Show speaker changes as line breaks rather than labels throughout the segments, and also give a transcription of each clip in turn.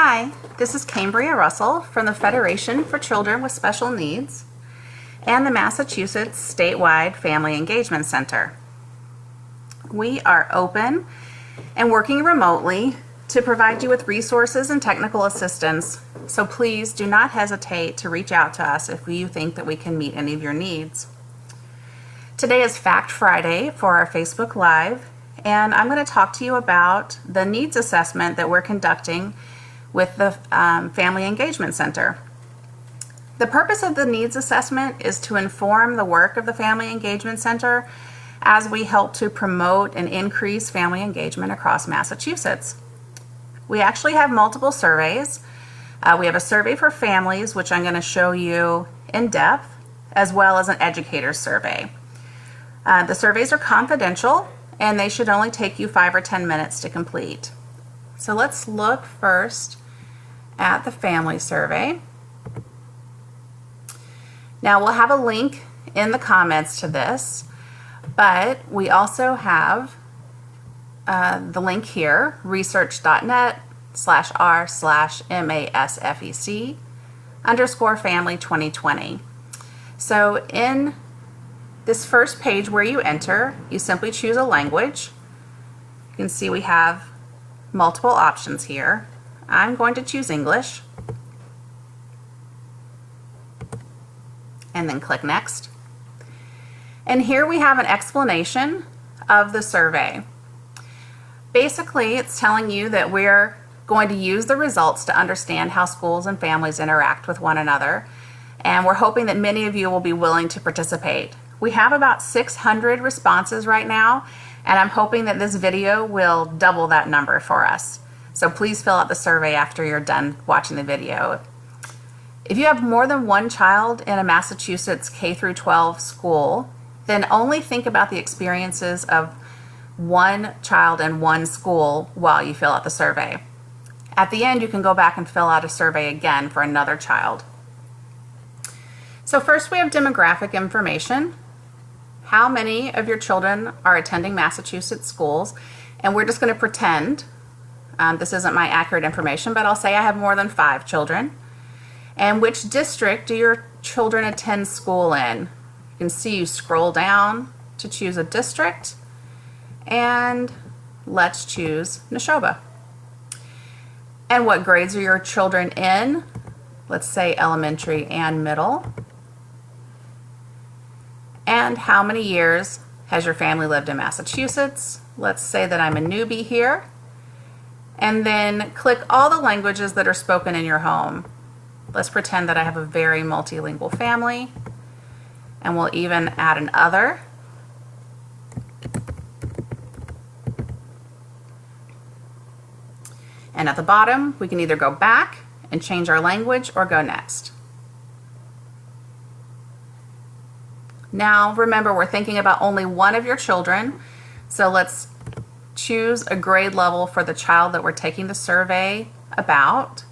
Hi, this is Cambria Russell from the Federation for Children with Special Needs and the Massachusetts Statewide Family Engagement Center. We are open and working remotely to provide you with resources and technical assistance, so please do not hesitate to reach out to us if you think that we can meet any of your needs. Today is Fact Friday for our Facebook Live, and I'm going to talk to you about the needs assessment that we're conducting with the Family Engagement Center. The purpose of the needs assessment is to inform the work of the Family Engagement Center as we help to promote and increase family engagement across Massachusetts. We actually have multiple surveys. We have a survey for families, which I'm going to show you in depth, as well as an educator's survey. The surveys are confidential and they should only take you 5 or 10 minutes to complete. So let's look first at the family survey. Now we'll have a link in the comments to this, but we also have the link here, research.net/r/MASFEC _family2020. So in this first page where you enter, you simply choose a language. You can see we have multiple options here. I'm going to choose English and then click Next. And here we have an explanation of the survey. Basically, it's telling you that we're going to use the results to understand how schools and families interact with one another, and we're hoping that many of you will be willing to participate. We have about 600 responses right now, and I'm hoping that this video will double that number for us. So please fill out the survey after you're done watching the video. If you have more than one child in a Massachusetts K-12 school, then only think about the experiences of one child in one school while you fill out the survey. At the end, you can go back and fill out a survey again for another child. So first we have demographic information. How many of your children are attending Massachusetts schools? And we're just going to pretend, this isn't my accurate information, but I'll say I have more than 5 children. And which district do your children attend school in? You can see you scroll down to choose a district, and let's choose Neshoba. And what grades are your children in? Let's say elementary and middle. And how many years has your family lived in Massachusetts? Let's say that I'm a newbie here. And then click all the languages that are spoken in your home. Let's pretend that I have a very multilingual family, and we'll even add an other. And at the bottom, we can either go back and change our language or go next. Now, remember, we're thinking about only one of your children, so let's choose a grade level for the child that we're taking the survey about.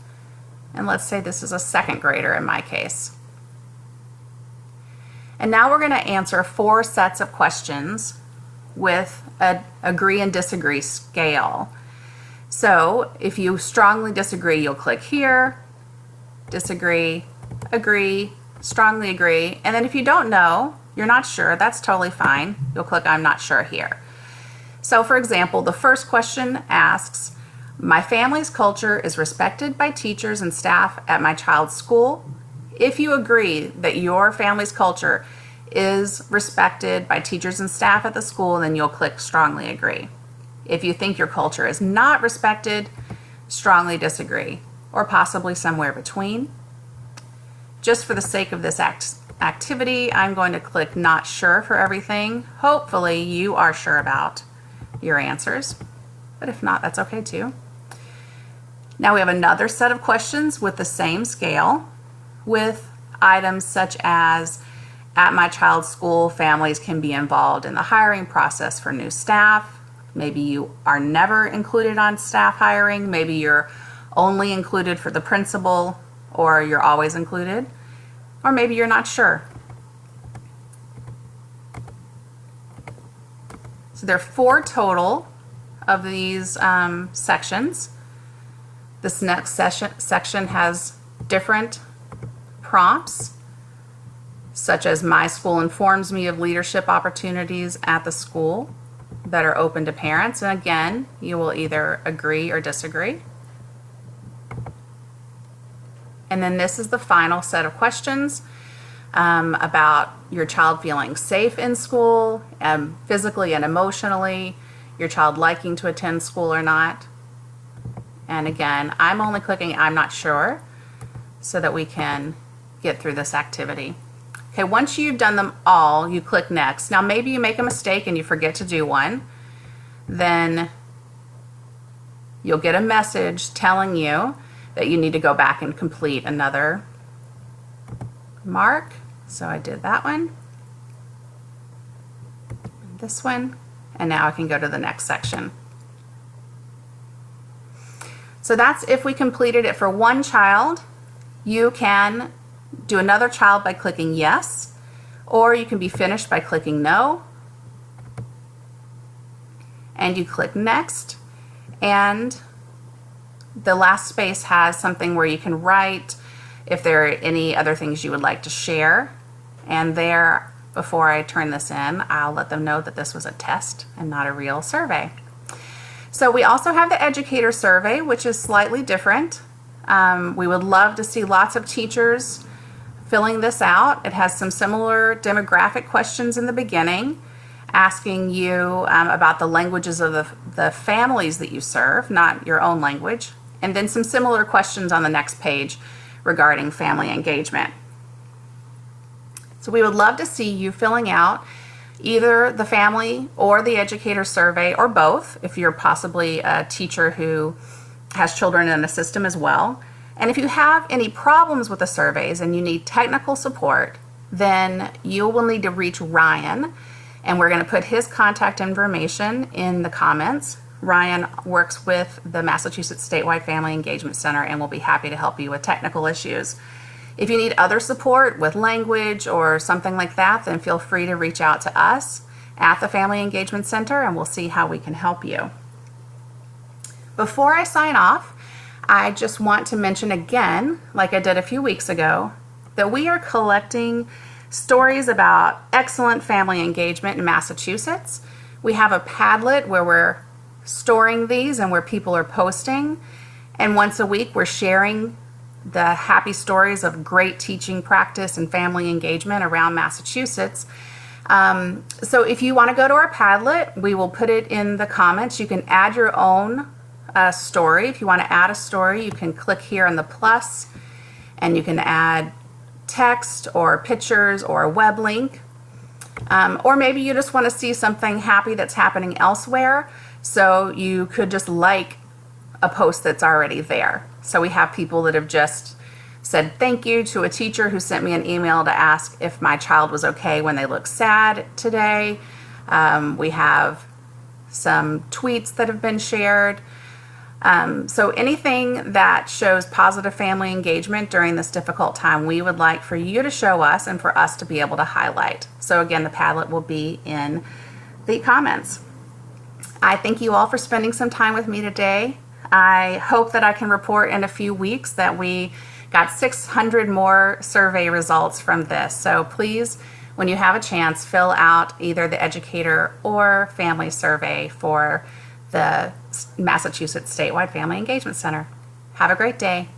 And let's say this is a 2nd grader in my case. And now we're going to answer 4 sets of questions with an agree and disagree scale. So if you strongly disagree, you'll click here, disagree, agree, strongly agree, and then if you don't know, you're not sure, that's totally fine. You'll click I'm not sure here. So for example, the first question asks, my family's culture is respected by teachers and staff at my child's school. If you agree that your family's culture is respected by teachers and staff at the school, then you'll click strongly agree. If you think your culture is not respected, strongly disagree, or possibly somewhere between. Just for the sake of this activity, I'm going to click not sure for everything. Hopefully you are sure about your answers, but if not, that's okay too. Now we have another set of questions with the same scale, with items such as, at my child's school, families can be involved in the hiring process for new staff. Maybe you are never included on staff hiring. Maybe you're only included for the principal, or you're always included, or maybe you're not sure. So there are 4 total of these sections. This next section has different prompts, such as my school informs me of leadership opportunities at the school that are open to parents. And again, you will either agree or disagree. And then this is the final set of questions about your child feeling safe in school, physically and emotionally, your child liking to attend school or not. And again, I'm only clicking I'm not sure so that we can get through this activity. Okay, once you've done them all, you click next. Now maybe you make a mistake and you forget to do one. Then you'll get a message telling you that you need to go back and complete another mark. So I did that one, this one, and now I can go to the next section. So that's if we completed it for one child. You can do another child by clicking yes, or you can be finished by clicking no, and you click next, and the last space has something where you can write if there are any other things you would like to share. And there, before I turn this in, I'll let them know that this was a test and not a real survey. So we also have the educator survey, which is slightly different. We would love to see lots of teachers filling this out. It has some similar demographic questions in the beginning, asking you about the languages of the families that you serve, not your own language, and then some similar questions on the next page regarding family engagement. So we would love to see you filling out either the family or the educator survey, or both, if you're possibly a teacher who has children in a system as well. And if you have any problems with the surveys and you need technical support, then you will need to reach Ryan, and we're going to put his contact information in the comments. Ryan works with the Massachusetts Statewide Family Engagement Center and will be happy to help you with technical issues. If you need other support with language or something like that, then feel free to reach out to us at the Family Engagement Center and we'll see how we can help you. Before I sign off, I just want to mention again, like I did a few weeks ago, that we are collecting stories about excellent family engagement in Massachusetts. We have a Padlet where we're storing these and where people are posting, and once a week we're sharing the happy stories of great teaching practice and family engagement around Massachusetts. So if you want to go to our Padlet, we will put it in the comments. You can add your own story. If you want to add a story, you can click here on the plus and you can add text or pictures or a web link. Or maybe you just want to see something happy that's happening elsewhere, so you could just like a post that's already there. So we have people that have just said thank you to a teacher who sent me an email to ask if my child was okay when they look sad today. We have some tweets that have been shared. So anything that shows positive family engagement during this difficult time, we would like for you to show us and for us to be able to highlight. So again, the Padlet will be in the comments. I thank you all for spending some time with me today. I hope that I can report in a few weeks that we got 600 more survey results from this. So please, when you have a chance, fill out either the educator or family survey for the Massachusetts Statewide Family Engagement Center. Have a great day.